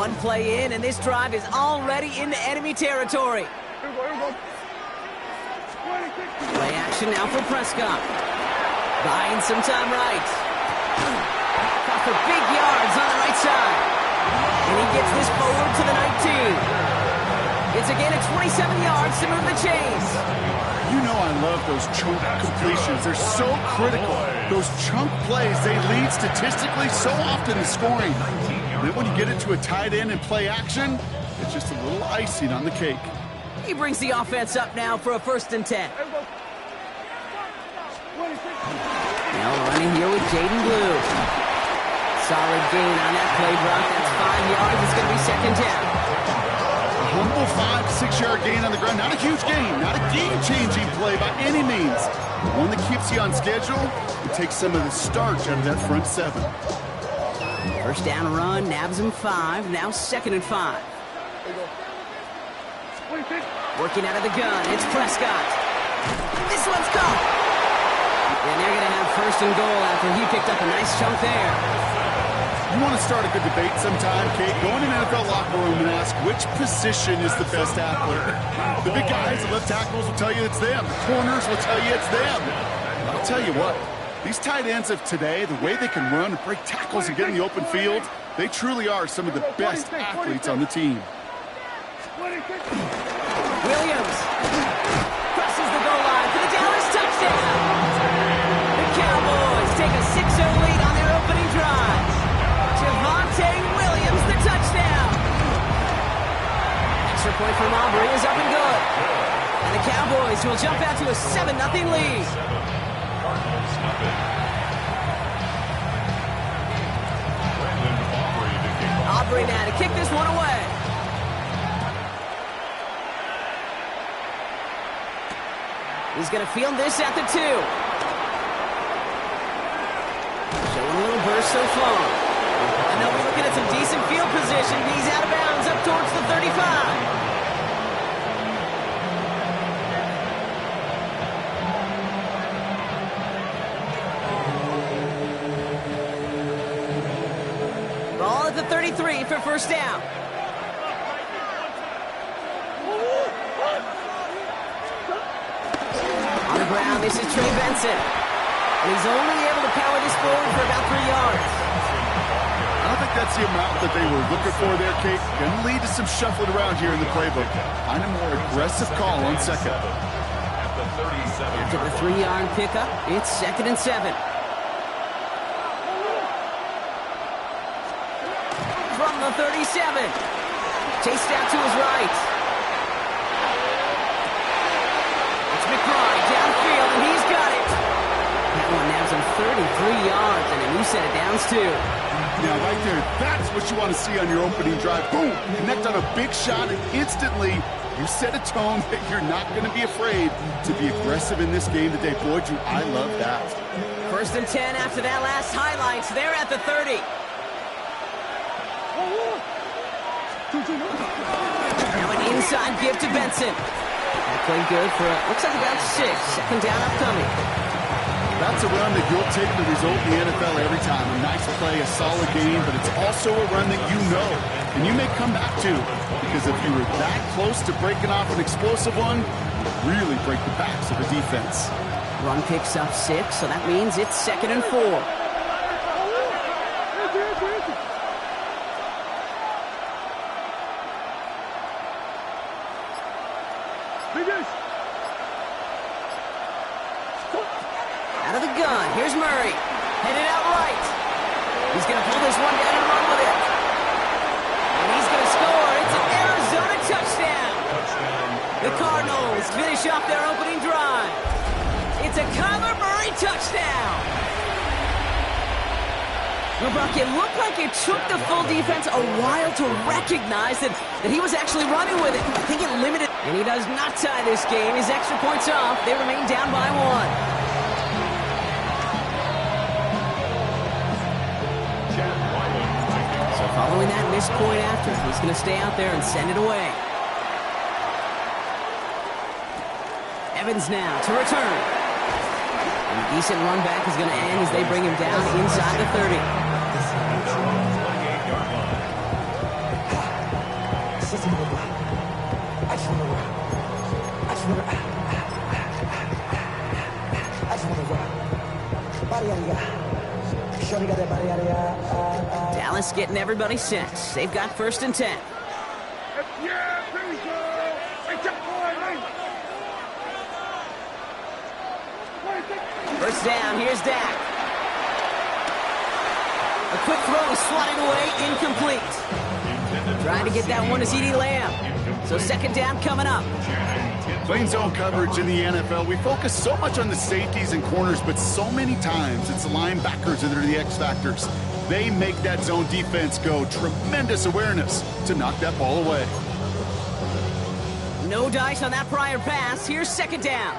One play in, and this drive is already into enemy territory. Play action now for Prescott. Buying some time right. Got for big yards on the right side. And he gets this forward to the 19. It's a gain of 27 yards to move the chains. You know I love those chunk completions. They're so critical. Those chunk plays, they lead statistically so often in scoring. And then when you get it to a tight end and play action, it's just a little icing on the cake. He brings the offense up now for a 1st and 10. Now running here with Jaden Blue. Solid gain on that play, Brock. That's 5 yards. It's going to be 2nd down. Humble 5 to 6 yard gain on the ground. Not a huge gain, not a game-changing play by any means. But one that keeps you on schedule and takes some of the starch out of that front 7. 1st down run, nabs him 5. Now 2nd and 5. Working out of the gun, it's Prescott. This one's caught. And they're going to have 1st and goal after he picked up a nice chunk there. You want to start a good debate sometime, Kate? Go in an NFL locker room and ask which position is the best athlete. The big guys, the left tackles will tell you it's them. The corners will tell you it's them. But I'll tell you what, these tight ends of today, the way they can run and break tackles and get in the open field, they truly are some of the best athletes on the team. Williams crosses the goal line for the Dallas touchdown. The Cowboys take a 6-0 lead on their opening drive. Javonte Williams, the touchdown. Extra point from Aubrey is up and good. And the Cowboys will jump out to a 7-0 lead. Aubrey now to kick this one away. He's going to field this at the 2. Showing a little burst so far. And they'll be looking at some decent field position. He's out of bounds up towards the 35. Ball at the 33 for 1st down. On the ground, this is Trey Benson. And he's only able to power this forward for about 3 yards. I don't think that's the amount that they were looking for there, Kate. Going to lead to some shuffling around here in the playbook. Find a more aggressive call on 2nd. After the 3-yard pickup, it's 2nd and 7. From the 37. Chased out to his right. It's McBride downfield, and he's got it. That one nabs him 33 yards, and a new set of downs, too. Now, right there, that's what you want to see on your opening drive. Boom! Connect on a big shot, and instantly you set a tone that you're not going to be afraid to be aggressive in this game today. Boy, do I love that. 1st and 10 after that last highlights. They're at the 30. Now an inside give to Benson. That played good for, looks like about 6. 2nd down upcoming. That's a run that you'll take the result in the NFL every time. A nice play, a solid game, but it's also a run that you know and you may come back to, because if you were that close to breaking off an explosive one, really break the backs of the defense. Run picks up 6, so that means it's 2nd and 4. Out of the gun, here's Murray. Headed out right. He's going to pull this one down and run with it. And he's going to score. It's an Arizona touchdown. The Cardinals finish off their opening drive. It's a Kyler Murray touchdown. Well, Brock, it looked like it took the full defense a while to recognize that he was actually running with it. I think it limited. And he does not tie this game. His extra points off. They remain down by 1. Following that missed point after, he's going to stay out there and send it away. Evans now to return. And a decent run back is going to end as they bring him down inside the 30. Dallas getting everybody set. They've got 1st and 10. First down, here's Dak. A quick throw swatted away, incomplete. Trying to get that one to CeeDee Lamb. So 2nd down coming up. Playing zone coverage in the NFL, we focus so much on the safeties and corners, but so many times it's the linebackers that are the X factors. They make that zone defense go. Tremendous awareness to knock that ball away. No dice on that prior pass. Here's 2nd down.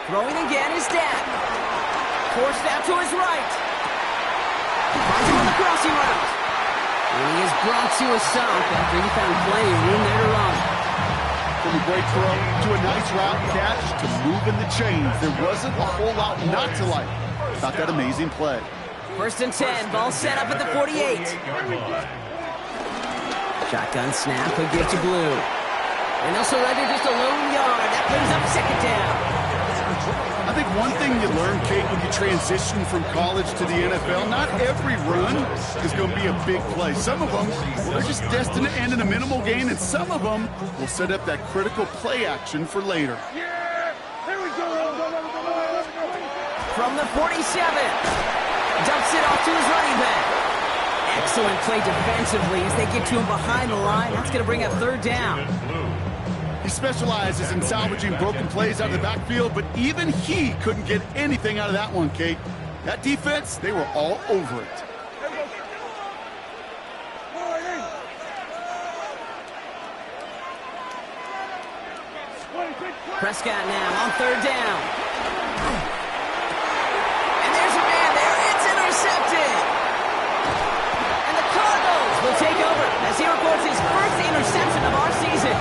Throwing again is Dak. Forced out to his right. Finds him on the crossing route. And he is brought to a stop after he found plenty of room there to run. From a great throw to a nice route catch to moving the chains. There wasn't a whole lot not to like about that amazing play. 1st and 10. Ball set up at the 48. Shotgun snap. He'll give to Blue. And they'll surrender just a lone yard. That brings up 2nd down. I think one thing you learn, Kate, when you transition from college to the NFL, not every run is going to be a big play. Some of them are just destined to end in a minimal gain, and some of them will set up that critical play action for later. From the 47, dumps it off to his running back. Excellent play defensively as they get to him behind the line. That's going to bring up 3rd down. He specializes in salvaging broken plays out of the backfield, but even he couldn't get anything out of that one, Kate. That defense, they were all over it. Prescott now on 3rd down. And there's a man there. It's intercepted. And the Cardinals will take over as he records his 1st interception of our season.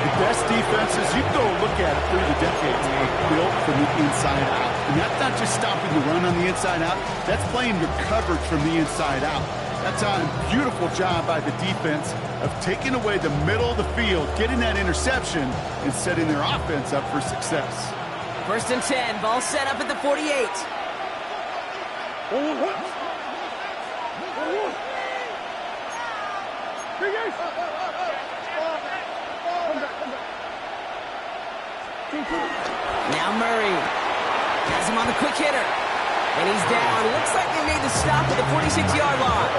The best defenses, you go look at it through the decades, are built from the inside out. And that's not just stopping the run on the inside out. That's playing your coverage from the inside out. That time, beautiful job by the defense of taking away the middle of the field, getting that interception, and setting their offense up for success. 1st and 10. Ball set up at the 48. Now Murray has him on the quick hitter. And he's down. Looks like they made the stop at the 46-yard line.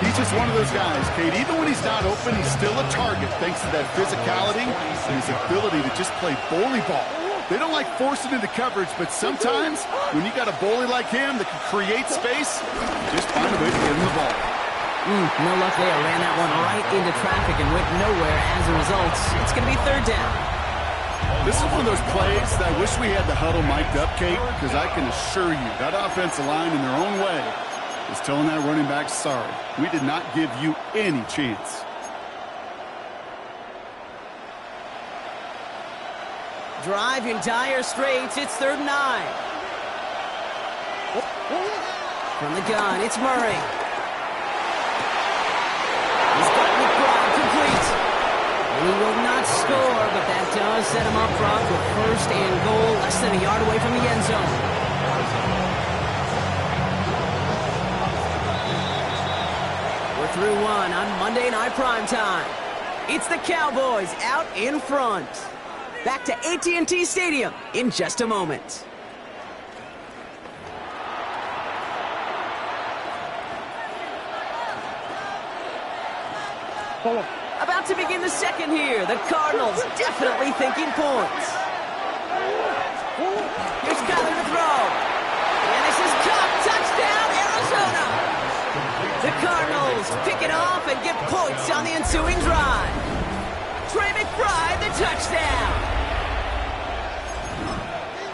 He's just one of those guys, Kate. Even when he's not open, he's still a target thanks to that physicality and his ability to just play bully ball. They don't like forcing into coverage, but sometimes when you got a bully like him that can create space, just find a way to get him the ball. No luck there. Ran that one right into traffic and went nowhere as a result. It's going to be 3rd down. This is one of those plays that I wish we had the huddle mic'd up, Kate, because I can assure you that offensive line in their own way is telling that running back, sorry, we did not give you any chance. Drive in dire straits. It's 3rd and 9. From the gun, it's Murray. He's got McBride complete. And he will not score, but that does set him up front with 1st and goal, less than a yard away from the end zone. We're through one on Monday Night Primetime. It's the Cowboys out in front. Back to AT&T Stadium in just a moment. About to begin the 2nd here. The Cardinals definitely thinking points. Here's Kyler to throw. And this is Cup. Touchdown, Arizona. The Cardinals pick it off and get points on the ensuing drive. Trey McBride, the touchdown.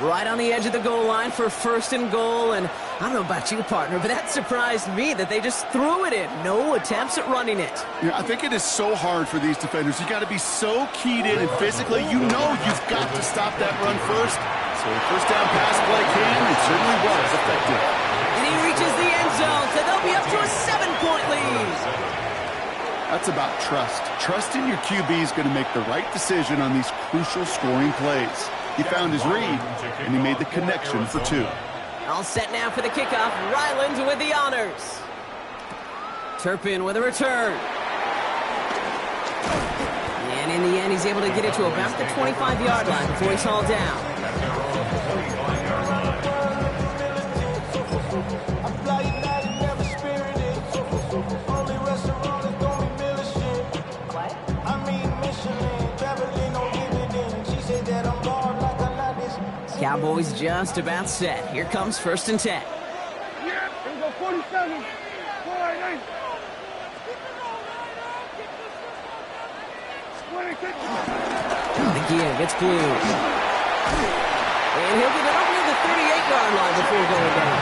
Right on the edge of the goal line for 1st and goal. And I don't know about you, partner, but that surprised me that they just threw it in. No attempts at running it. Yeah, I think it is so hard for these defenders. You got to be so keyed in and physically. You know you've got to stop that run first. So the 1st down pass play came and certainly was effective. And he reaches the end zone, so they'll be up to a 7-point lead. That's about trust. Trusting your QB is going to make the right decision on these crucial scoring plays. He found his read, and he made the connection for 2. All set now for the kickoff. Ryland with the honors. Turpin with a return. And in the end, he's able to get it to about the 25-yard line before he's hauled down. Cowboys just about set. Here comes 1st and 10. Here we go, 47. 49. 26. The give, it's Blue. And he'll get it up near the 38-yard line before going down.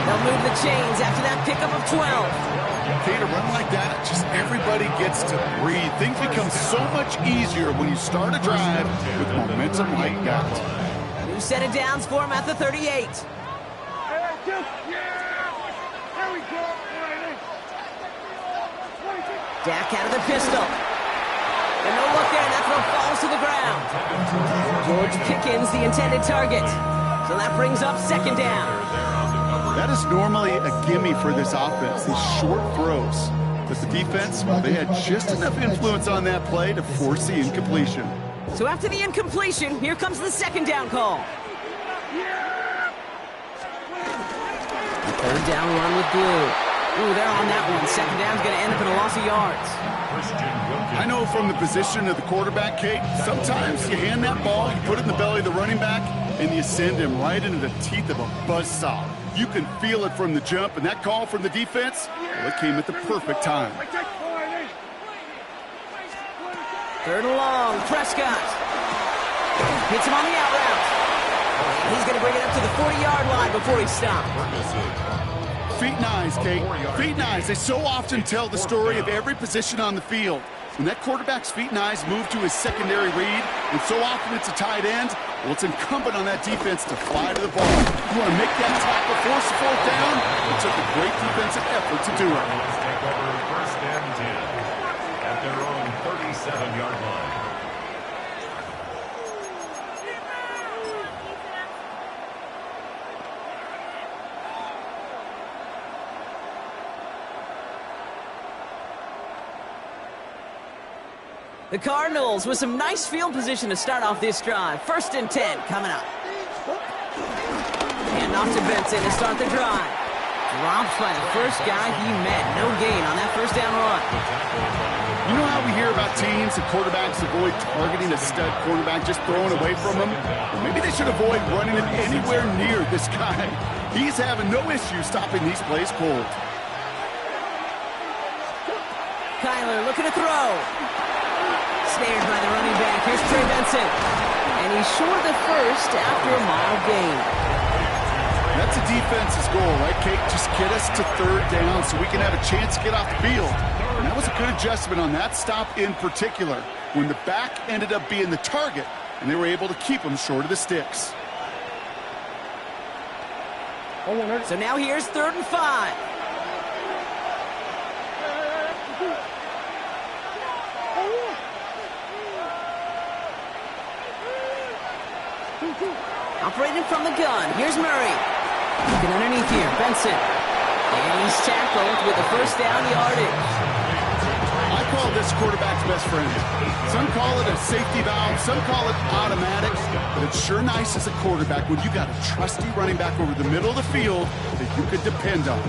They'll move the chains after that pickup of 12. Okay, to run like that, just everybody gets to breathe. Things become so much easier when you start a drive with momentum like that. New set of downs for him at the 38. Hey, just, yeah. There we go. 26. Dak out of the pistol. And no look there, and that throw falls to the ground. George Pickens, the intended target. So that brings up 2nd down. That is normally a gimme for this offense, these short throws. But the defense, well, they had just enough influence on that play to force the incompletion. So after the incompletion, here comes the 2nd down call. 3rd down run with Blue. Ooh, they're on that one. 2nd down's going to end up in a loss of yards. I know from the position of the quarterback, Kate, sometimes you hand that ball, you put it in the belly of the running back, and you send him right into the teeth of a buzzsaw. You can feel it from the jump, and that call from the defense, well, it came at the perfect time. 3rd and long, Prescott. Hits him on the out route. He's going to bring it up to the 40-yard line before he stops. Feet and eyes, Kate. Feet and eyes. They so often tell the story of every position on the field. When that quarterback's feet and eyes move to his secondary read, and so often it's a tight end, well, it's incumbent on that defense to fly to the ball. You want to make that tackle, force the 4th down? It took a great defensive effort to do it. Let's take over 1st and 10 at their own 37-yard line. The Cardinals with some nice field position to start off this drive. 1st and 10 coming up. And off to Benson to start the drive. Dropped by the first guy he met. No gain on that 1st down run. You know how we hear about teams and quarterbacks avoid targeting a stud quarterback, just throwing away from him? Well, maybe they should avoid running him anywhere near this guy. He's having no issue stopping these plays cold. Kyler looking to throw. Snared by the running back. Here's Trey Benson. And he's short of the 1st after a mile gain. That's a defense's goal, right, Kate? Just get us to 3rd down so we can have a chance to get off the field. And that was a good adjustment on that stop in particular, when the back ended up being the target, and they were able to keep him short of the sticks. So now here's 3rd and 5. Operating from the gun. Here's Murray. Looking underneath here. Benson. And he's tackled with the 1st down yardage. I call this quarterback's best friend. Some call it a safety valve. Some call it automatic. But it's sure nice as a quarterback when you got a trusty running back over the middle of the field that you could depend on.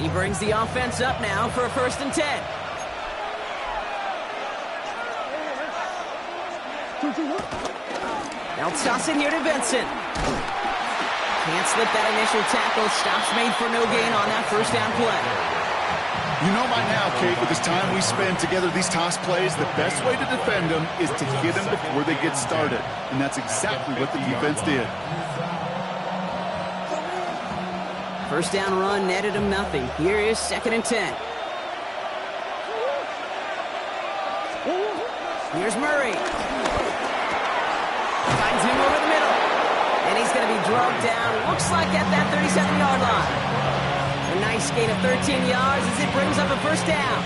He brings the offense up now for a 1st and 10. They'll toss it here to Benson. Can't slip that initial tackle. Stops made for no gain on that 1st down play. You know by now, Kate, with this time we spend together these toss plays, the best way to defend them is to hit them before they get started. And that's exactly what the defense did. 1st down run netted him nothing. Here is 2nd and 10. Here's Murray. Finds him over the middle. going to be drugged down. Looks like at that 37-yard line. A nice gain of 13 yards as it brings up a first down.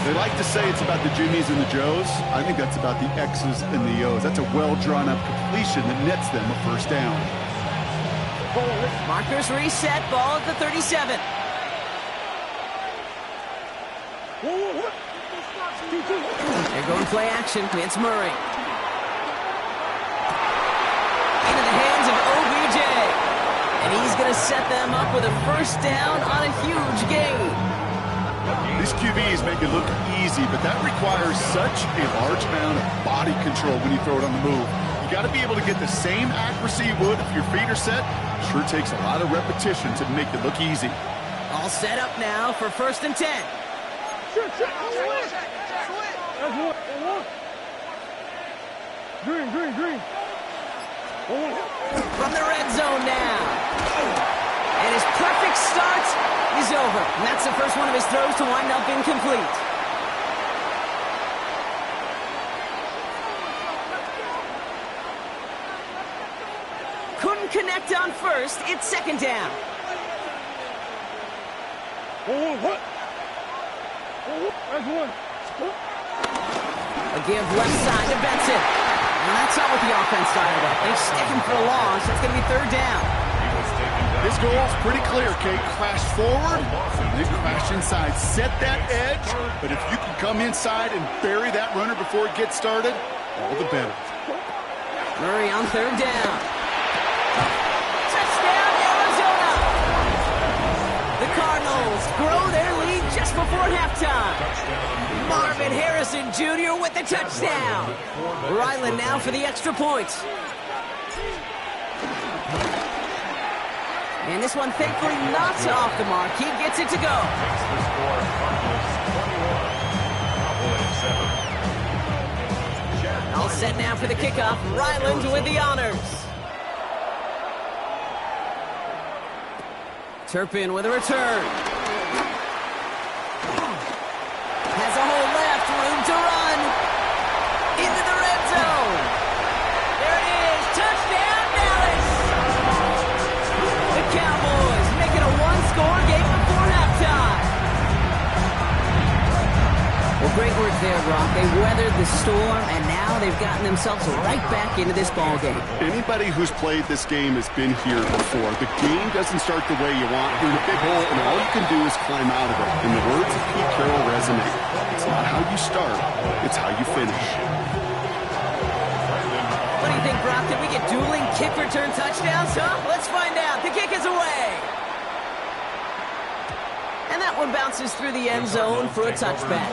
They like to say it's about the Jimmies and the Joes. I think that's about the X's and the O's. That's a well-drawn-up completion that nets them a first down. Markers reset, ball at the 37. They're going play action. It's Murray. Into the hands of OBJ. And he's going to set them up with a first down on a huge gain. These QBs make it look easy, but that requires such a large amount of body control when you throw it on the move. You got to be able to get the same accuracy you would if your feet are set. Sure takes a lot of repetition to make it look easy. All set up now for 1st and 10. Green. From the red zone now. And his perfect start is over. And that's the first one of his throws to wind up incomplete. Couldn't connect on first. It's 2nd down. A give left side to Benson. And that's not what the offense started with. They stick him for a loss. It's going to be 3rd down. This goal is pretty clear, Kate. Crash forward, and then crash inside. Set that edge, but if you can come inside and bury that runner before it gets started, all the better. Murray on 3rd down. Touchdown, Arizona! The Cardinals grow their lead just before halftime. Marvin Harrison Jr. with the touchdown. Ryland now for the extra point. And this one, thankfully, not off the mark. He gets it to go. All set now for the kickoff. Ryland with the honors. Turpin with a return. Has a hole left, room to run. Into the red zone. There it is, touchdown Dallas. The Cowboys make it a one-score game before halftime. Well, great work there, Brock. They weathered the storm, and now they've gotten themselves right back into this ball game. Anybody who's played this game has been here before. The game doesn't start the way you want. You're in a big hole, and all you can do is climb out of it. In the words of Pete Carroll resonate, it's not how you start, it's how you finish. What do you think, Brock? Did we get dueling kick return touchdowns, huh? Let's find out. The kick is away. And that one bounces through the end zone for a touchback.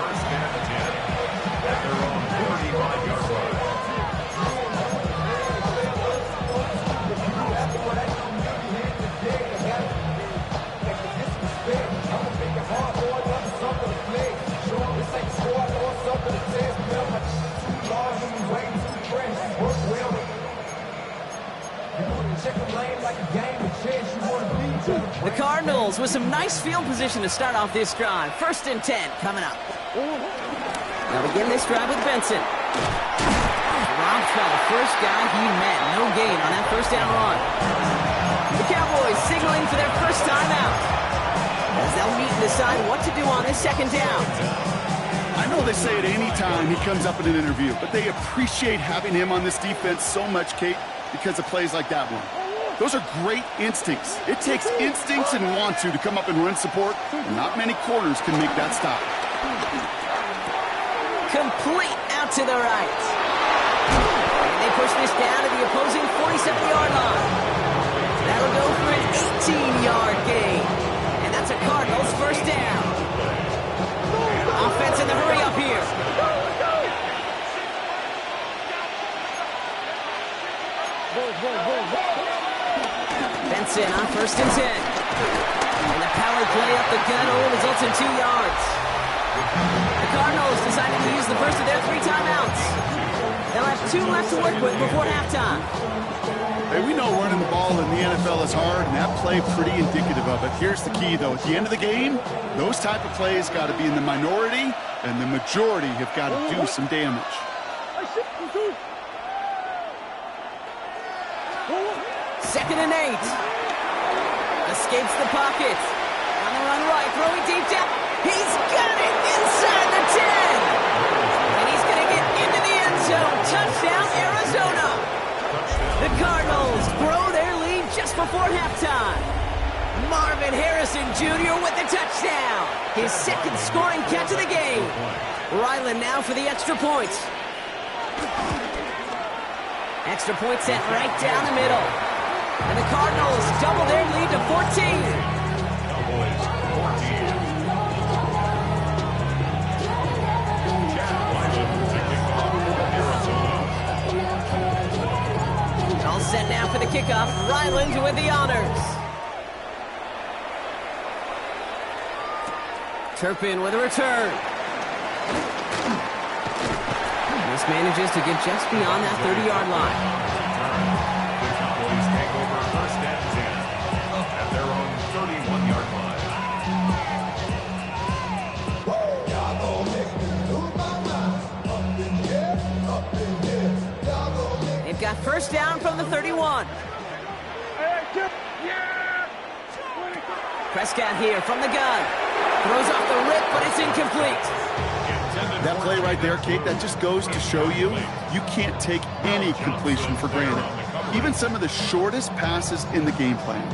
The Cardinals with some nice field position to start off this drive. 1st and 10 coming up. Now begin this drive with Benson. Robbed by the first guy he met. No gain on that first down run. The Cowboys signaling for their first time out, as they'll meet and decide what to do on this 2nd down. I know they say it any time he comes up in an interview, but they appreciate having him on this defense so much, Kate, because of plays like that one. Those are great instincts. It takes instincts and want to come up and run support. Not many corners can make that stop. Complete out to the right. And they push this down to the opposing 47-yard line. That'll go for an 18-yard gain. And that's a Cardinals first down. Offense in the hurry up here. Benson on 1st and 10. And the power play up the gut results in 2 yards. The Cardinals decided to use the first of their 3 timeouts. They'll have 2 left to work with before halftime. Hey, we know running the ball in the NFL is hard, and that play pretty indicative of it. Here's the key, though. At the end of the game, those type of plays got to be in the minority, and the majority have got to do some damage. 2nd and and 8. Escapes the pocket. On the run right, throwing deep down. He's got it inside the 10. And he's going to get into the end zone. Touchdown, Arizona. The Cardinals grow their lead just before halftime. Marvin Harrison Jr. with the touchdown. His second scoring catch of the game. Ryland now for the extra point. Extra point set right down the middle. And the Cardinals double their lead to 14. Cowboys 14. All set now for the kickoff. Ryland with the honors. Turpin with a return. This manages to get just beyond that 30-yard line. The Cowboys take over first and 10 at their own 31-yard line. They've got first down from the 31. Prescott here from the gun. Throws off the rip, but it's incomplete. That play right there, Kate, that just goes to show you can't take any completion for granted. Even some of the shortest passes in the game plan.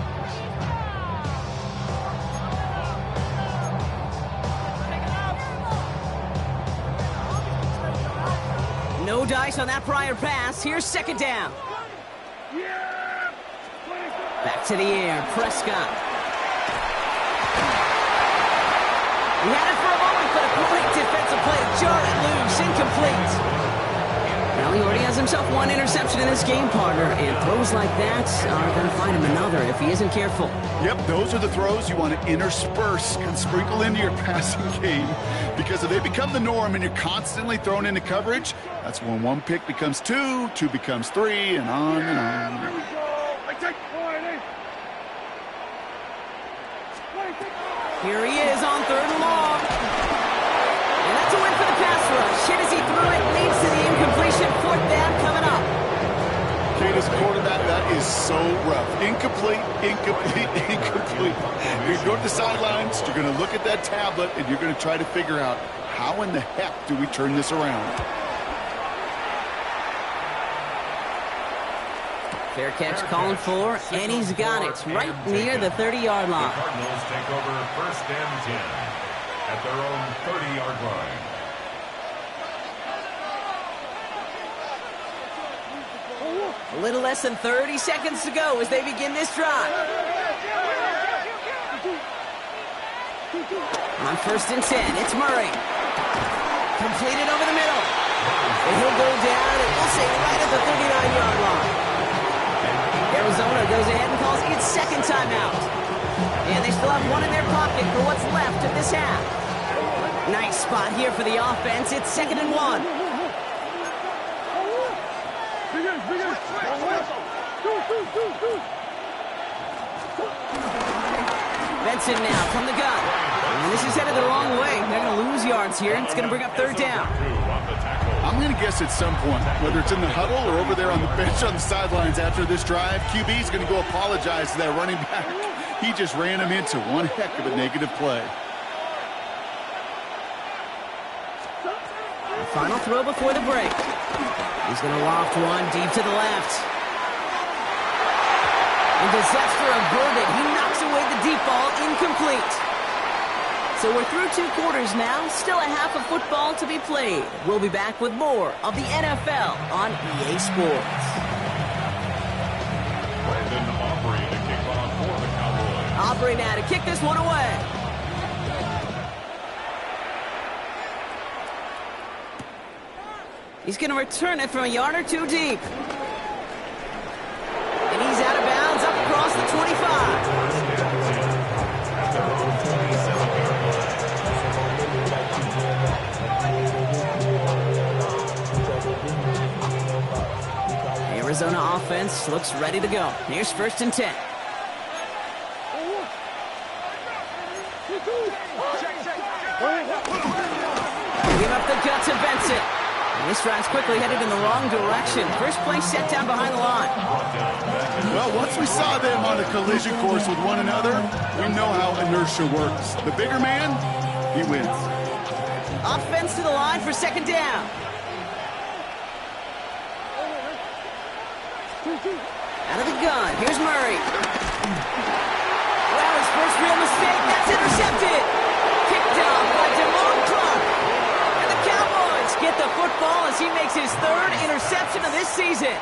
No dice on that prior pass. Here's second down. Back to the air, Prescott. He had it for a moment, but a great defensive play. Jar it loose, incomplete. Well, he already has himself one interception in this game, partner, and throws like that are going to find him another if he isn't careful. Yep, those are the throws you want to intersperse and sprinkle into your passing game, because if they become the norm and you're constantly thrown into coverage, that's when one pick becomes two, two becomes three, and on and on. Here he is on third and long. And that's a win for the pass rush. Hit as he threw it, leads to the incompletion. Fourth down coming up. Kate, as a quarterback, that is so rough. Incomplete, incomplete, incomplete. You're going to go to the sidelines, you're going to look at that tablet, and you're going to try to figure out how in the heck do we turn this around. Fair catch calling for, and he's got it right near the 30-yard line. The Cardinals take over first and 10 at their own 30-yard line. A little less than 30 seconds to go as they begin this drive. On first and 10, it's Murray. Completed over the middle. And he'll go down, and we'll say right at the 39-yard line. Arizona goes ahead and calls its second timeout. And they still have one in their pocket for what's left of this half. Nice spot here for the offense. It's 2nd and 1. Benson now from the gun. And this is headed the wrong way. They're going to lose yards here. It's going to bring up third down. I'm going to guess at some point, whether it's in the huddle or over there on the bench on the sidelines after this drive, QB is going to go apologize to that running back. He just ran him into one heck of a negative play. Final throw before the break. He's going to loft one deep to the left. And disaster averted. He knocks away the deep ball, incomplete. So we're through 2 quarters now, still a half of football to be played. We'll be back with more of the NFL on EA Sports. Brandon Aubrey to kick off for the Cowboys. Aubrey now to kick this one away. He's going to return it from a yard or two deep. And he's out of bounds up across the 25. Arizona offense looks ready to go. Here's 1st and 10. Give up the gut to Benson. And this drive's quickly headed in the wrong direction. First play set down behind the line. Well, once we saw them on a collision course with one another, we know how inertia works. The bigger man, he wins. Offense to the line for second down. Out of the gun, here's Murray. Well, his first real mistake, that's intercepted. Kicked off by DeMond Clark. And the Cowboys get the football as he makes his third interception of this season.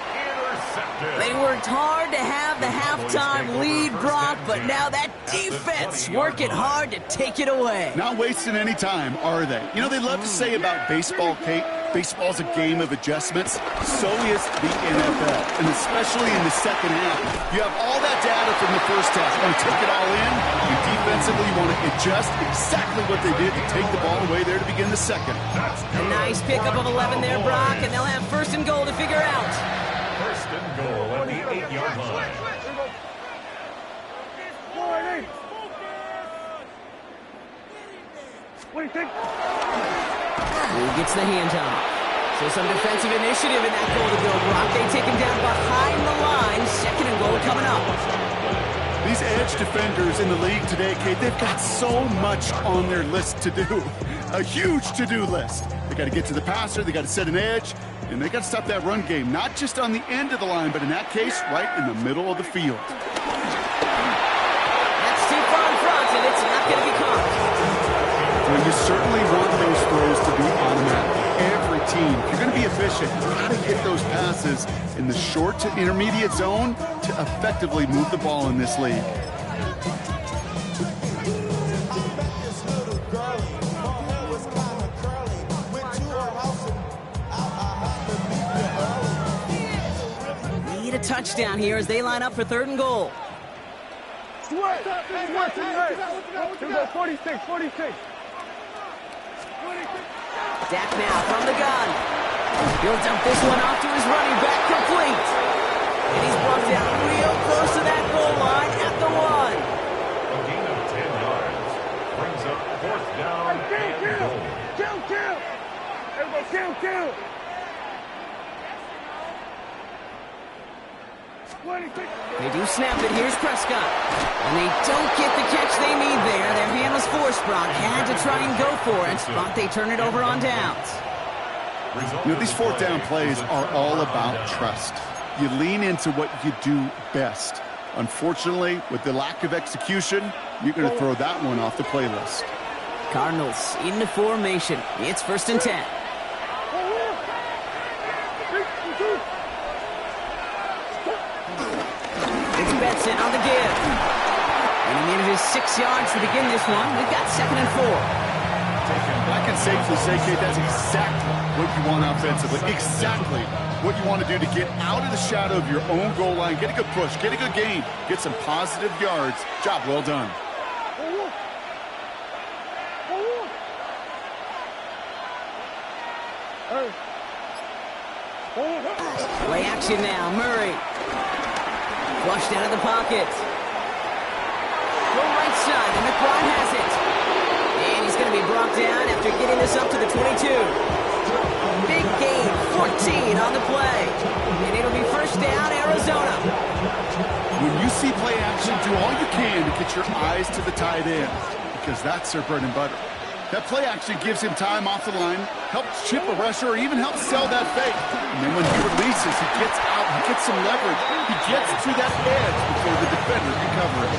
They worked hard to have the halftime lead, Brock, but now that defense working hard to take it away. Not wasting any time, are they? You know, they love to say about baseball, Kate, baseball's a game of adjustments. So is the NFL, and especially in the second half. You have all that data from the first half. You want to take it all in, and defensively you want to adjust exactly what they did to take the ball away there to begin the second. A nice pickup of 11 there, Brock, and they'll have first and goal to figure out. First and goal at the 8-yard line. What do you think? Who gets the handoff? So some defensive initiative in that goal to go, Brock. They take him down behind the line. Second and goal coming up. These edge defenders in the league today, Kate, they've got so much on their list to do. A huge to-do list. They got to get to the passer, they got to set an edge, and they got to stop that run game, not just on the end of the line, but in that case, right in the middle of the field. That's too far in front, and it's not going to be caught. Well, you certainly want those throws to be automatic. Every team, if you're going to be efficient, you got to get those passes in the short to intermediate zone to effectively move the ball in this league. Need a touchdown here as they line up for third and goal. Sweat! Sweat! Here we go, 46, 46. Dak now from the gun. He'll dump this one off to his running back, complete. And he's brought down real close to that goal line at the 1. A gain of 10 yards brings up fourth down and goal. Kill! Everybody kill! 26. They do snap it. Here's Prescott. And they don't get the catch they need there. Their hand was forced, Brock. Had to try and go for it, but they turn it over on downs. You know, these fourth down plays are all about trust. You lean into what you do best. Unfortunately, with the lack of execution, you're going to throw that one off the playlist. Cardinals into formation. It's first and 10. It's Benson on the give. And he needed his 6 yards to begin this one. We've got second and 4. I can safely say, Kate, that's exactly what you want offensively. Exactly what you want to do to get out of the shadow of your own goal line, get a good push, get a good gain, get some positive yards. Job well done. Play action now. Murray. Flushed out of the pocket. Go right side, and McBride has it. And he's going to be brought down after getting this up to the 22. Big gain, 14 on the play. And it'll be first down, Arizona. When you see play action, do all you can to get your eyes to the tight end, because that's their bread and butter. That play action gives him time off the line, helps chip a rusher, or even helps sell that fake. And then when he releases, he gets out, he gets some leverage. He gets to that edge before the defender can cover it.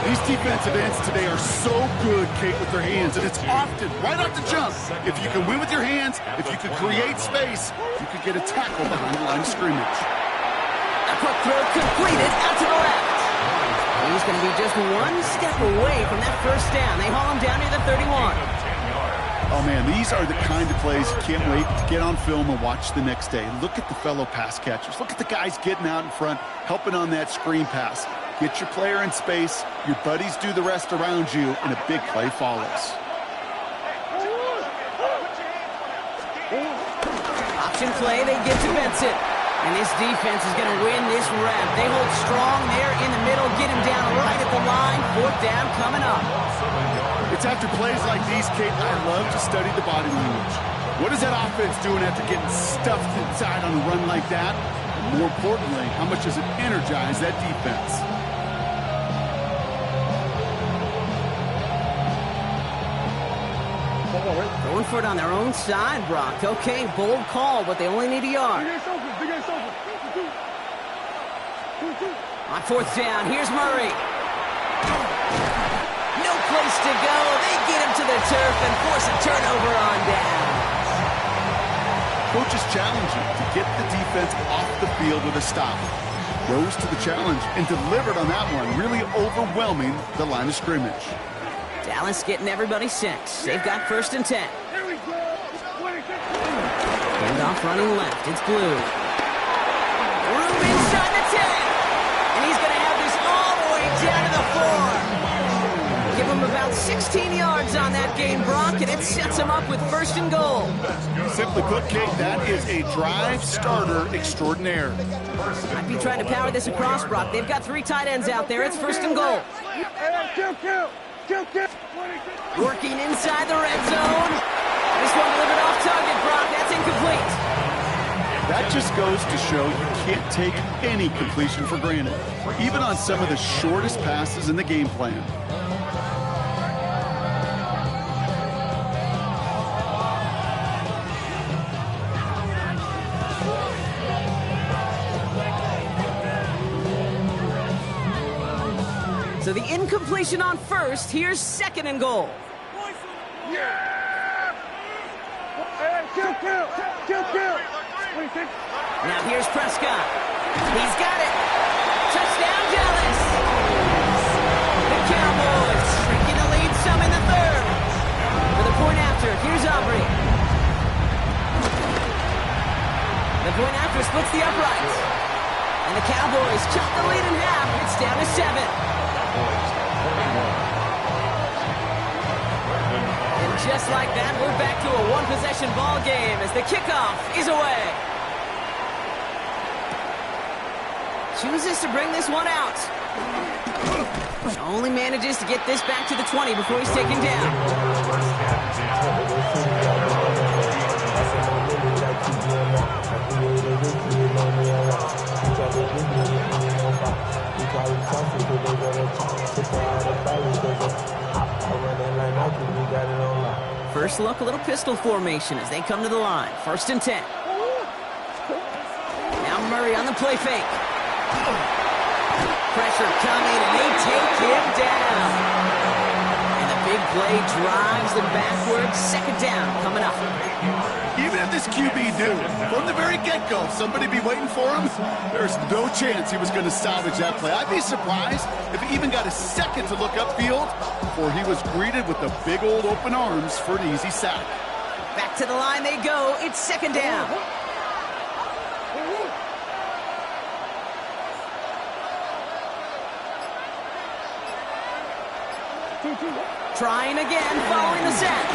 These defensive ends today are so good, Kate, with their hands, and it's often right off the jump. If you can win with your hands, if you can create space, you can get a tackle behind the line of scrimmage. A quick throw completed out to the left. He's going to be just one step away from that first down. They haul him down near the 31. Oh, man, these are the kind of plays you can't wait to get on film and watch the next day. Look at the fellow pass catchers. Look at the guys getting out in front, helping on that screen pass. Get your player in space, your buddies do the rest around you, and a big play follows. Option play, they get to Benson. And this defense is going to win this rep. They hold strong there in the middle, get him down right at the line. Fourth down coming up. It's after plays like these, Kate, I love to study the body language. What is that offense doing after getting stuffed inside on a run like that? And more importantly, how much does it energize that defense? Going for it on their own side, Brock. Okay, bold call, but they only need a yard. On fourth down, here's Murray. No place to go. They get him to the turf and force a turnover on down. Coach is challenging to get the defense off the field with a stop. Rose to the challenge and delivered on that one, really overwhelming the line of scrimmage. Dallas getting everybody set. They've got 1st and 10. Hand off running left. It's Blue. Room inside the 10. And he's going to have this all the way down to the 4. Give him about 16 yards on that game, Brock, and it sets him up with 1st and goal. Simply put, Kate, that is a drive starter extraordinaire. I'd be trying to power this across, Brock. They've got 3 tight ends out there. It's 1st and goal. Working inside the red zone. This one delivered off target, Brock. That's incomplete. That just goes to show you can't take any completion for granted, even on some of the shortest passes in the game plan. So the incompletion on 1st. Here's 2nd and goal. Now here's Prescott. He's got it. Touchdown, Dallas. The Cowboys shrinking the lead some in the 3rd. For the point after, here's Aubrey. The point after splits the uprights. And the Cowboys chop the lead in half. It's down to 7. And just like that, we're back to a one-possession ball game as the kickoff is away. Chooses to bring this one out. Only manages to get this back to the 20 before he's taken down. First look, a little pistol formation as they come to the line. 1st and 10. Now Murray on the play fake. Pressure coming, and they take him down. And the big play drives them backwards. 2nd down coming up. Even if this QB knew from the very get-go somebody be waiting for him, there's no chance he was going to salvage that play. I'd be surprised if he even got a second to look upfield before he was greeted with the big old open arms for an easy sack. Back to the line they go. It's 2nd down. Trying again, following the sack.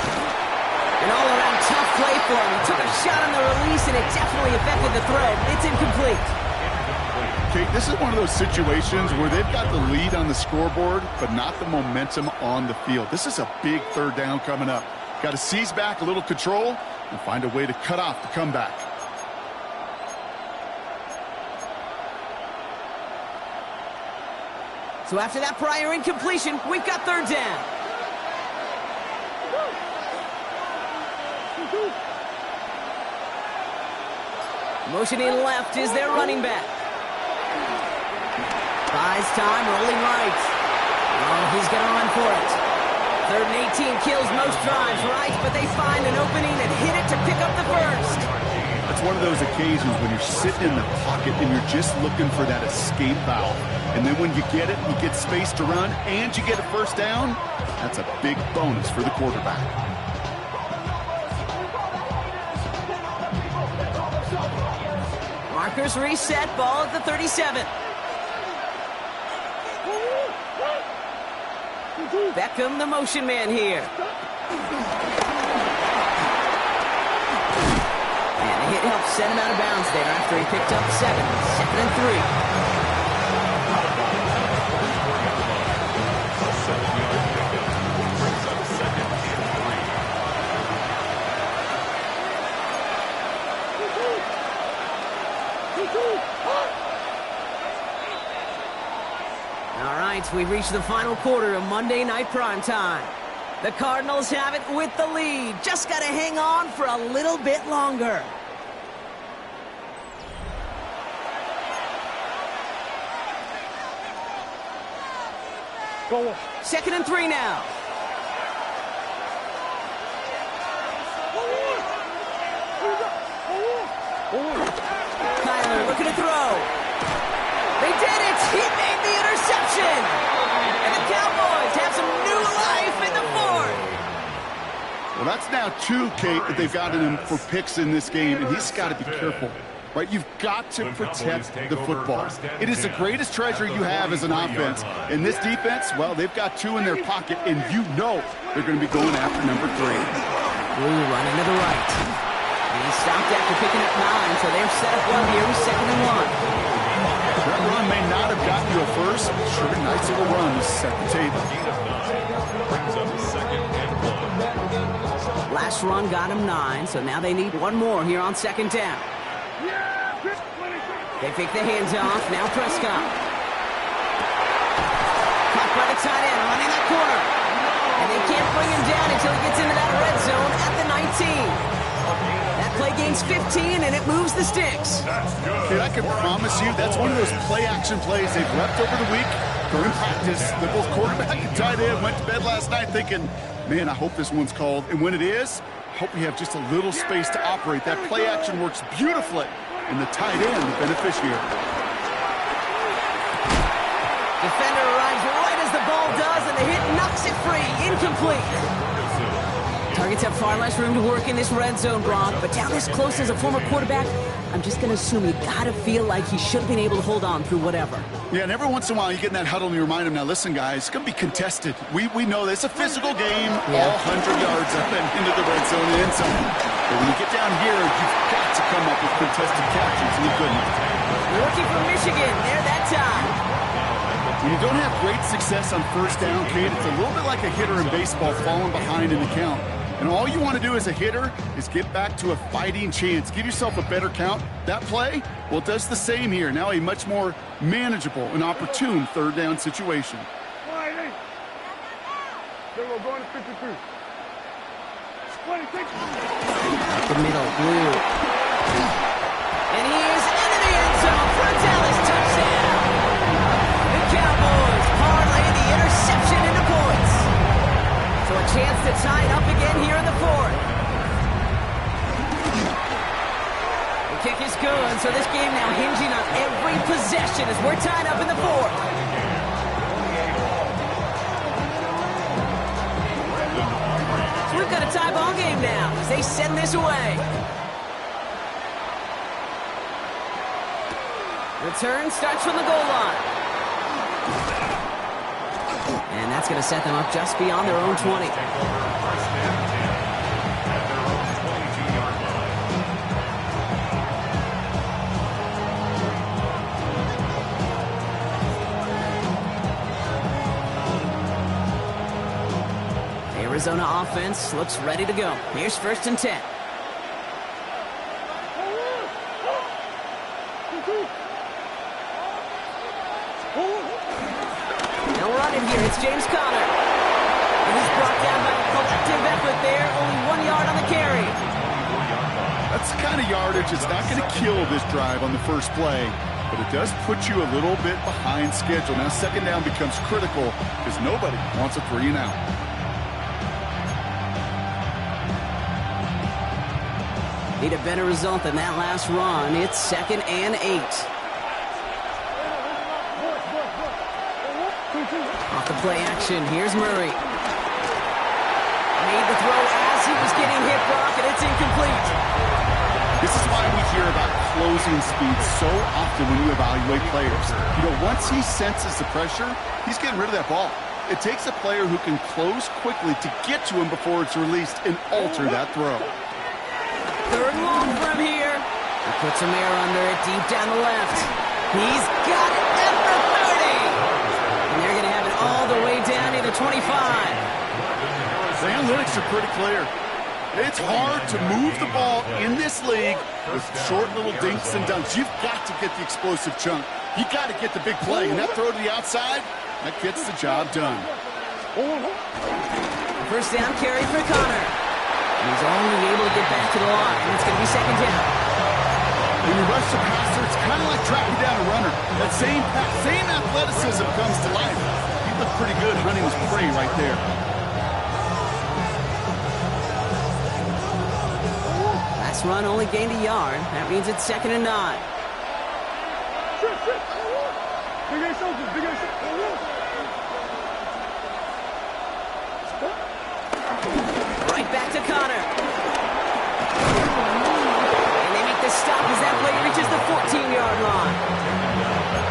An all-around tough play for him. He took a shot on the release, and it definitely affected the throw, but it's incomplete. Kate, this is one of those situations where they've got the lead on the scoreboard, but not the momentum on the field. This is a big 3rd down coming up. Got to seize back a little control and find a way to cut off the comeback. So after that prior incompletion, we've got 3rd down. Motioning left is their running back. Buys time, rolling right. Oh, he's going to run for it. 3rd and 18 kills most drives, right? But they find an opening and hit it to pick up the 1st. It's one of those occasions when you're sitting in the pocket and you're just looking for that escape valve. And then when you get it, you get space to run, and you get a 1st down, that's a big bonus for the quarterback. Markers reset, ball at the 37. Beckham, the motion man here. And the hit helped send him out of bounds there after he picked up 7. 2nd and 3. right, we've reached the final quarter of Monday Night Primetime. The Cardinals have it with the lead. Just got to hang on for a little bit longer. Go. 2nd and 3 now. Kyler looking to throw. They did it! He made the interception! And the Cowboys have some new life in the fourth! Well, that's now 2, Kate, that they've gotten him for picks in this game, and he's got to be careful. Right, you've got to protect the football. It is the greatest treasure you have as an offense. In this defense, well, they've got 2 in their pocket, and you know they're going to be going after number 3. Blue running to the right. He stopped after picking up 9, so they're set up well here with 2nd and 1. That run may not have gotten you a first. Sure, nice little run to set the table. Brings up 2nd and 1. Last run got him 9, so now they need one more here on 2nd down. They fake the hands off. Now Prescott. Caught by the tight end, running that corner. And they can't bring him down until he gets into that red zone at the 19. That play gains 15, and it moves the sticks. Kid, I can promise you that's one of those play-action plays they've left over the week during practice. The both quarterback and tight end went to bed last night thinking, man, I hope this one's called. And when it is, I hope we have just a little space to operate. That play action works beautifully. And the tight end, the beneficiary. Defender arrives right as the ball does, and the hit knocks it free. Incomplete. Targets have far less room to work in this red zone, Brock, but down this close as a former quarterback, I'm just going to assume you got to feel like he should have been able to hold on through whatever. Yeah, and every once in a while you get in that huddle and you remind him, now listen, guys, it's going to be contested. We know this. It's a physical game, all 100 yards up and into the red zone and in zone. But when you get down here, you've got to come up with contested catches, and you couldn't. Rookie from Michigan, there that time. When you don't have great success on first down, Kate, it's a little bit like a hitter in baseball falling behind in the count. And all you want to do as a hitter is get back to a fighting chance. Give yourself a better count. That play, well, it does the same here. Now a much more manageable and opportune third down situation. They will go into 53. 26. Up the middle, Blue. And he is into the end zone for a Dallas touchdown. The Cowboys parlay the interception into points. So a chance to tie it up again here in the fourth. The kick is good, so this game now hinging on every possession as we're tied up in the fourth. So we've got a tie ball game now as they send this away. Return starts from the goal line. And that's going to set them up just beyond their own 20. Arizona offense looks ready to go. Here's 1st and 10. They'll run it here. It's James Conner. And he's brought down by a collective effort there. Only 1 yard on the carry. That's the kind of yardage that's not going to kill this drive on the first play, but it does put you a little bit behind schedule. Now 2nd down becomes critical because nobody wants a 3 and out. Need a better result than that last run. It's 2nd and 8. Off the play action, here's Murray. Made the throw as he was getting hit, Brock, and it's incomplete. This is why we hear about closing speed so often when you evaluate players. You know, once he senses the pressure, he's getting rid of that ball. It takes a player who can close quickly to get to him before it's released and alter that throw. 3rd and long for him here. He puts some air under it deep down the left. He's got it at the 30. And they're going to have it all the way down to the 25. The analytics are pretty clear. It's hard to move the ball in this league with short little dinks and dunks. You've got to get the explosive chunk. You got to get the big play. And that throw to the outside, That gets the job done. First down carry for Connor. And he's only able to get back to the line. And it's going to be second down. When you rush the passer, it's kind of like tracking down a runner. That same athleticism comes to life. He looked pretty good hunting his prey right there. Last run only gained a yard. That means it's 2nd and 9. Right back to Connor. And they make the stop as that play reaches the 14-yard line.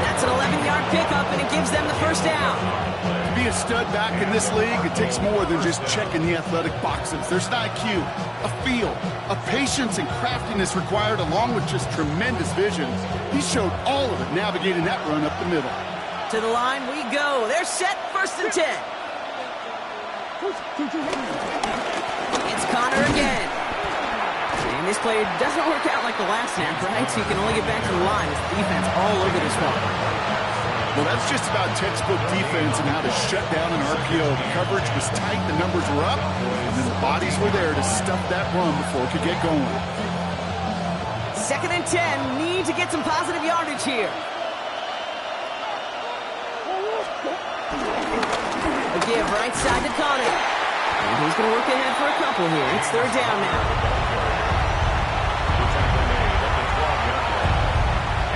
That's an 11-yard pickup, and it gives them the first down. To be a stud back in this league, it takes more than just checking the athletic boxes. There's an IQ, a feel, a patience and craftiness required, along with just tremendous vision. He showed all of it navigating that run up the middle. To the line we go. They're set, 1st and 10. It's Connor again. And this play doesn't work out like the last snap, right? So you can only get back to the line as the defense all over this one. Well, that's just about textbook defense and how to shut down an RPO. The coverage was tight, the numbers were up, and then the bodies were there to stuff that run before it could get going. 2nd and 10. Need to get some positive yardage here. A give right side to Connor. And he's going to work ahead for a couple here. It's 3rd down now.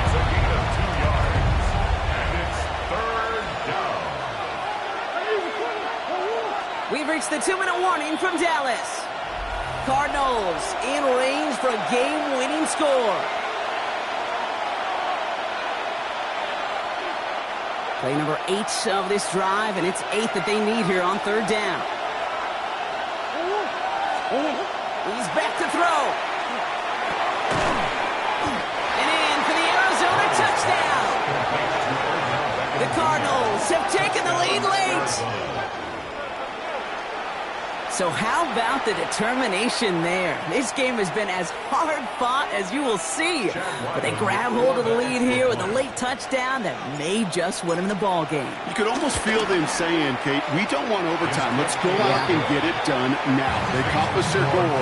It's a gain of 2 yards. And it's 3rd down. We've reached the 2-minute warning from Dallas. Cardinals in range for a game-winning score. Play number 8 of this drive, and it's 8 that they need here on 3rd down. He's back to throw. And in for the Arizona touchdown. The Cardinals have taken the lead late. So how about the determination there? This game has been as hard fought as you will see. But they grab hold of the lead here with a late touchdown that may just win them the ball game. You could almost feel them saying, Kate, we don't want overtime. Let's go out and get it done now. They accomplished their goal.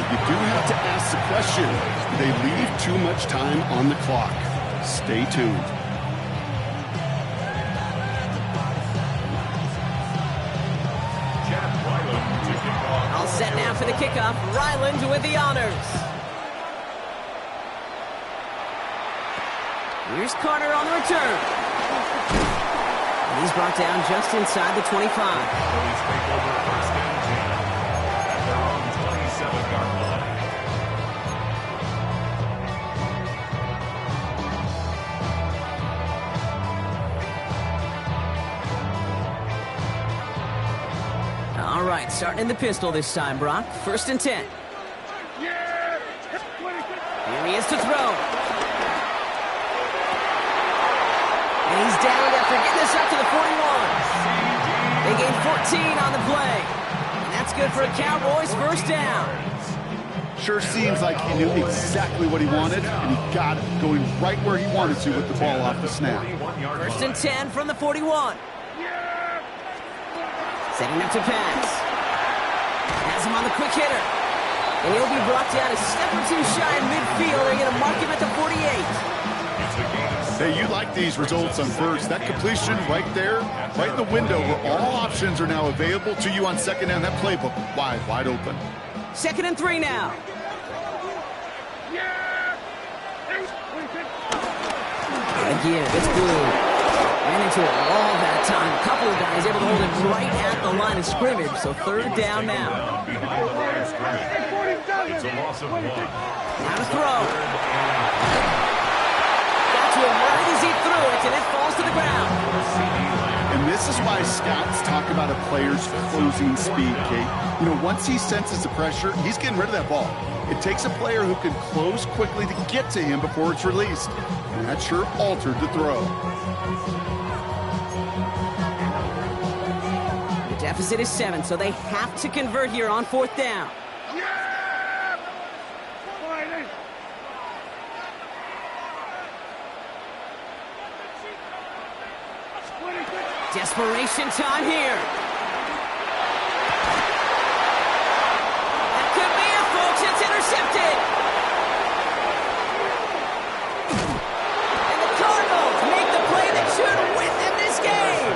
But you do have to ask the question, do they leave too much time on the clock? Stay tuned. All set now for the kickoff. Ryland with the honors. Here's Carter on the return. And he's brought down just inside the 25. Phillies take over 1st and 10 at their own 27-yard line. All right, starting in the pistol this time, Brock. 1st and 10. Here he is to throw. And he's down after getting this up to the 41. They gain 14 on the play. And that's good for a Cowboys 1st down. Sure seems like he knew exactly what he wanted, and he got it, going right where he wanted to with the ball off the snap. 1st and 10 from the 41. Setting up to pass. Has him on the quick hitter. And he'll be brought down a step or two shy in midfield. They're going to mark him at the 48. Hey, you like these results on first. That completion right there, right in the window where all options are now available to you on 2nd down. That playbook wide open. 2nd and 3 now. Again, it's blue. Ran into a wall that time. A couple of guys able to hold him right at the line of scrimmage. So 3rd down now. It's a loss of 1. Now to throw. Got to him right as he threw it, and it falls to the ground. And this is why scouts talk about a player's closing speed, Kate. You know, once he senses the pressure, he's getting rid of that ball. It takes a player who can close quickly to get to him before it's released. And that sure altered the throw. The deficit is 7, so they have to convert here on 4th down. Desperation time here. That could be it, folks. It's intercepted. And the Cardinals make the play that should win them this game.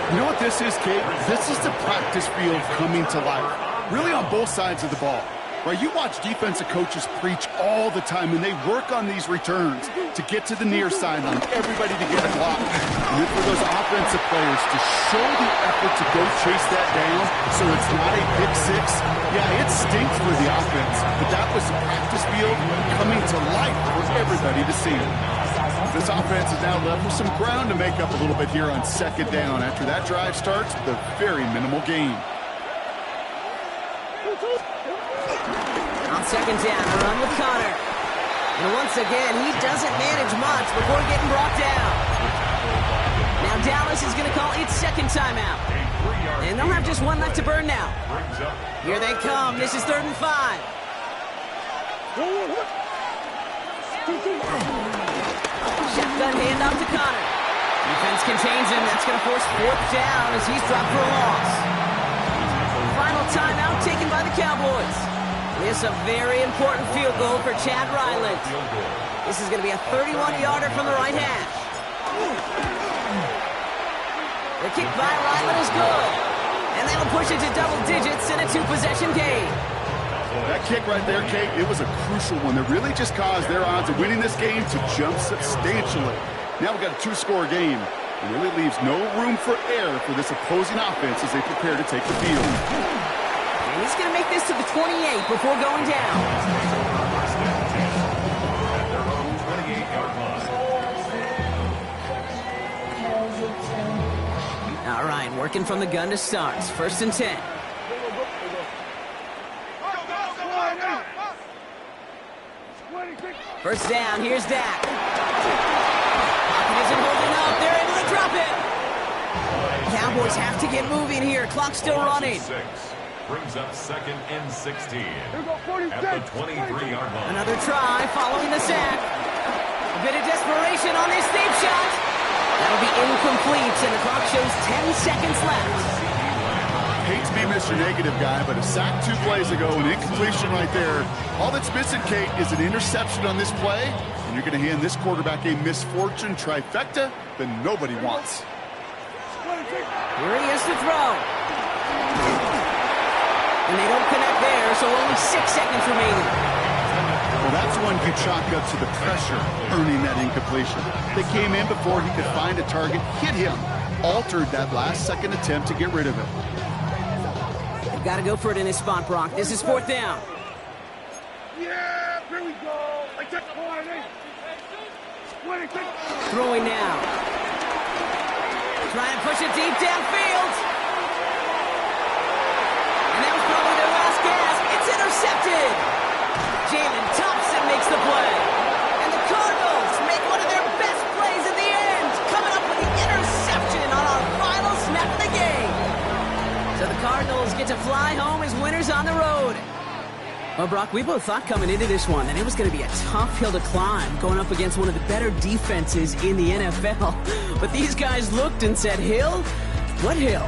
You know what this is, Kate? This is the practice field coming to life. Really on both sides of the ball. Right, you watch defensive coaches preach all the time, and they work on these returns to get to the near sideline, everybody to get a block. And then for those offensive players to show the effort to go chase that down so it's not a pick six. Yeah, it stinks for the offense, but that was the practice field coming to life for everybody to see. This offense is now left with some ground to make up a little bit here on second down after that drive starts with a very minimal gain. On second down, a run with Connor. And once again, he doesn't manage much before getting brought down. Now Dallas is going to call its second timeout. And they'll have just one left to burn now. Here they come. This is 3rd and 5. Shotgun handoff to Connor. Defense contains him. That's going to force 4th down as he's dropped for a loss. Final timeout taken by the Cowboys. This is a very important field goal for Chad Ryland. This is going to be a 31-yarder from the right hash. The kick by Ryland is good. And that'll push it to double digits in a 2-possession game. That kick right there, Kate, it was a crucial one that really just caused their odds of winning this game to jump substantially. Now we've got a 2-score game. It really leaves no room for error for this opposing offense as they prepare to take the field. And he's going to make this to the 28 before going down. All right, working from the gun to start. 1st and 10. First down, here's Dak. Pocket isn't holding up. They're able to drop it. Cowboys have to get moving here. Clock's still running. Brings up 2nd and 16 at the 23-yard line. Another try following the sack. A bit of desperation on this deep shot. That'll be incomplete, and the clock shows 10 seconds left. Hate to be Mr. Negative guy, but a sack 2 plays ago, an incompletion right there. All that's missing, Kate, is an interception on this play, and you're going to hand this quarterback a misfortune trifecta that nobody wants. Here he is to throw. And they don't connect there, so only 6 seconds remaining. Well, that's one you chalk up to the pressure earning that incompletion. They came in before he could find a target, hit him, altered that last-second attempt to get rid of it. They've got to go for it in this spot, Brock. This is 4th down. Yeah, here we go. I took the ball. Throwing now. Trying to push it deep downfield. And that was probably their last gasp. It's intercepted. Jalen Thompson makes the play. And the Cardinals make one of their best plays at the end, coming up with the interception on our final snap of the game. So the Cardinals get to fly home as winners on the road. Well, Brock, we both thought coming into this one that it was going to be a tough hill to climb, going up against one of the better defenses in the NFL. But these guys looked and said, Hill? What hill?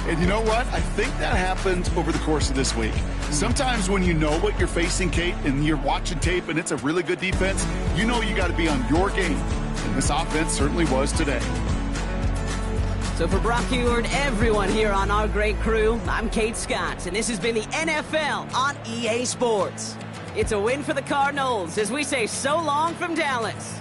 And you know what? I think that happened over the course of this week. Sometimes when you know what you're facing, Kate, and you're watching tape and it's a really good defense, you know you got to be on your game. And this offense certainly was today. So for Brock Huard, everyone here on our great crew, I'm Kate Scott, and this has been the NFL on EA Sports. It's a win for the Cardinals as we say so long from Dallas.